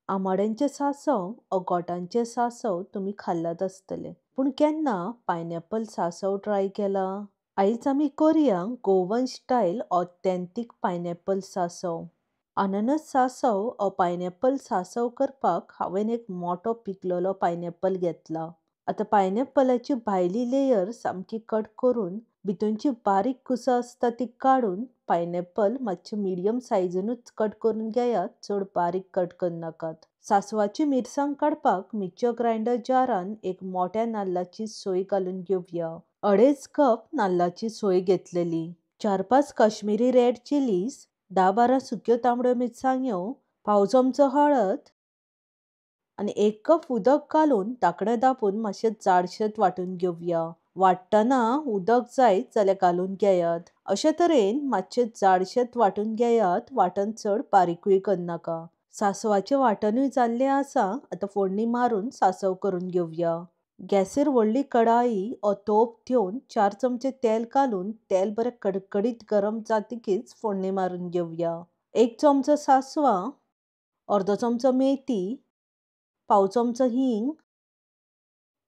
आमाड्यांचे सांसव ओ गोठांचे सांसव तुमी खाल्लात आसतले, पूण केन्ना पायनॅपल सांसव ट्राय केला? आयज आमी करुया गोवन स्टायल ऑथेंटीक पायनॅपल सांसव. अननस सांसव ओ पायनॅपल सांसव करपाक हांवें एक मोठो पिकलोलो पायनॅपल घेतला. आतां पायनॅपलाची भायली लेयर सामकी कट करून भितरची बारीक कुसां आसता ती काडून पायनॅपल मातशे मिडियम सायजीनूच कट करून घेयात, चड बारीक कट करनाकात. सांसवाची मिरसांग काडपाक मिक्सर ग्राइंडर जारान एक मोठ्या नाल्लाची सोय घालून घेवया. 2.5 कप नाल्लाची सोय घेतलेली. 4-5 काश्मीरी रेड चिलीज, 10-12 सुक्यो तांबड्यो मिरसांग्यो, पाव चमचो हळद आनी 1 कप उदक घालून धाकणें धांपून मातशें जाडशें वांटून घेवया. वाट्टना उदक जायत जाल्यार घालून घेयात. अशे तरेन मातशें जाडशें वांटून घेयात, वांटण चड बारीकूय करनाका. सांसवाचें वांटणूय जाल्लें आसा. आतां फोडणी मारून सांसव करून घेवया. गॅसीर व्हडली कढाई ओ तोप ठेवन 4 चमचे तेल घालून तेल बरें कडकडीत गरम जातकीच फोडणी मारून घेवया. 1 चमचो सांसवां, अर्दो चमचो मेथी, पाव चमचो हींग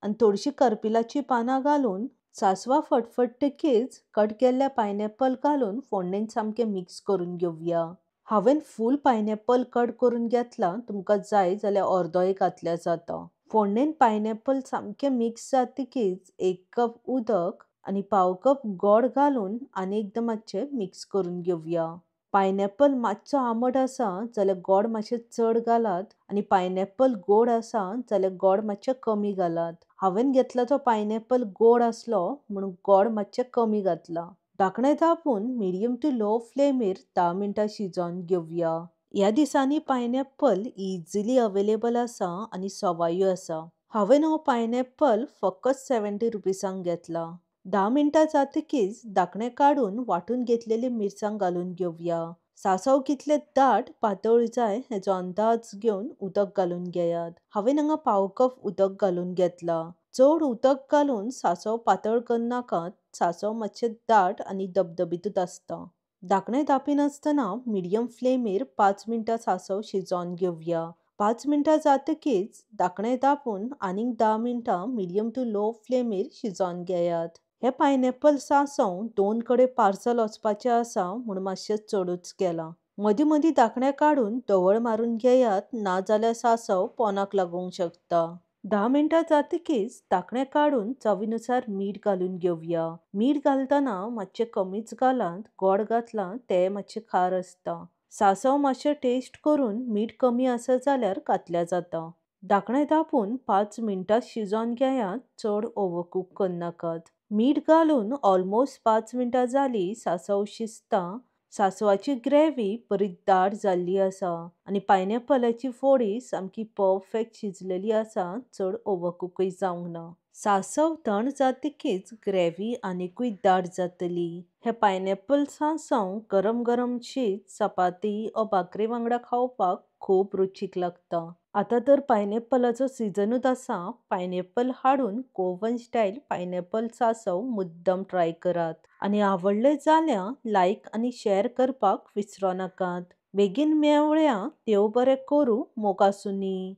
आनी थोडीशी करपिलाची पानां घालून सांसवां फटफटतकीच कट केल्ले पायनॅपल घालून फोडणेंत सामकें मिक्स करून घेवया. हांवें फूल पायनॅपल कट करून घेतला, तुमकां जाय जाल्यार अर्दोय घातल्यार जाता. फोडणेंत पायनॅपल सामकें मिक्स जातकीच 1 कप उदक आनी पाव कप गोड घालून आनी एकदां मातशें मिक्स करून घेवया. पायनॅपल मातसो आंबट आसा जाल्यार गोड मातशें चड घालात आनी पायनॅपल गोड आसा जाल्यार गोड मातशें कमी घालात. हांवें घेतला तो पायनॅपल गोड आसलो म्हणून गोड मातशें कमी घातला. धाकणें धांपून मिडियम टू लो फ्लेमीर 10 मिनटां शिजोवन घेवया. ह्या दिसांनी पायनॅपल इजिली अवेलेबल आसा आनी सवायूय आसा. हांवें हो पायनॅपल फकत 70 रुपीसांक घेतला. 10 मिनटां जातकीच धाकणें काडून वांटून घेतलेली मिरसांग घालून घेवया. सांसव कितले दाट पातळ जाय हेचो अंदाज घेवन उदक घालून घेयात. हांवें हांगा पाव कप उदक घालून घेतला. चड उदक घालून सांसव पातळ करनाकात, सांसव मातशें दाट आनी धबधबीतूच आसता. धाकणें धांपिनासतना मिडियम फ्लेमीर 5 मिनटां सांसव शिजोवन घेवया. 5 मिनटां जातकीच धाकणें धांपून आनीक 10 मिनटां मिडियम टू लो फ्लेमीर शिजोवन घेयात. हे पायनॅपल सांसव 2 कडेन पार्सल वचपाचें आसा म्हूण मातशें चडूच केलां. मदीं मदीं धाकणें काडून धवळ मारून घेयात, नाजाल्यार सांसव पोंदाक लागूंक शकता. 10 मिनटां जातकीच धाकणें काडून चवीनुसार मीठ घालून घेवया. मीठ घालतना मातशें कमीच घालात, गोड घातलां तें मातशें खार आसता. सांसव मातशें टेस्ट करून मीठ कमी आसा जाल्यार घातल्यार जाता. धाकणें धांपून 5 मिनटां शिजोवन घेयात, चड ओव्हरकूक करनाकात. मीठ घालून ऑलमोस्ट 5 मिनटां जालीं, सांसव शिजता. सांसवाची ग्रेव्ही बरी दाट जाल्ली आसा आनी पायनॅपलाची फोडी सामकी परफेक्ट शिजलेली आसा, चड ओव्हरकूकय जावंक ना. सांसव थंड जातकीच ग्रेव्ही आनीकूय दाट जातली. हे पायनॅपल सांसव गरम गरम शीत, चपाती ओ भाकरी वांगडा खावपाक खूब रुचीक लागता. आतां तर पायनॅपलाचो सिजनूच आसा. पायनॅपल हाडून गोवन स्टायल पायनॅपल सांसव मुद्दम ट्राय करात. आनी आवडलें जाल्यार लायक आनी शेअर करपाक विसरो नाकात. बेगीन मेवळ्या. देव बरें करूं. मोगासुनी.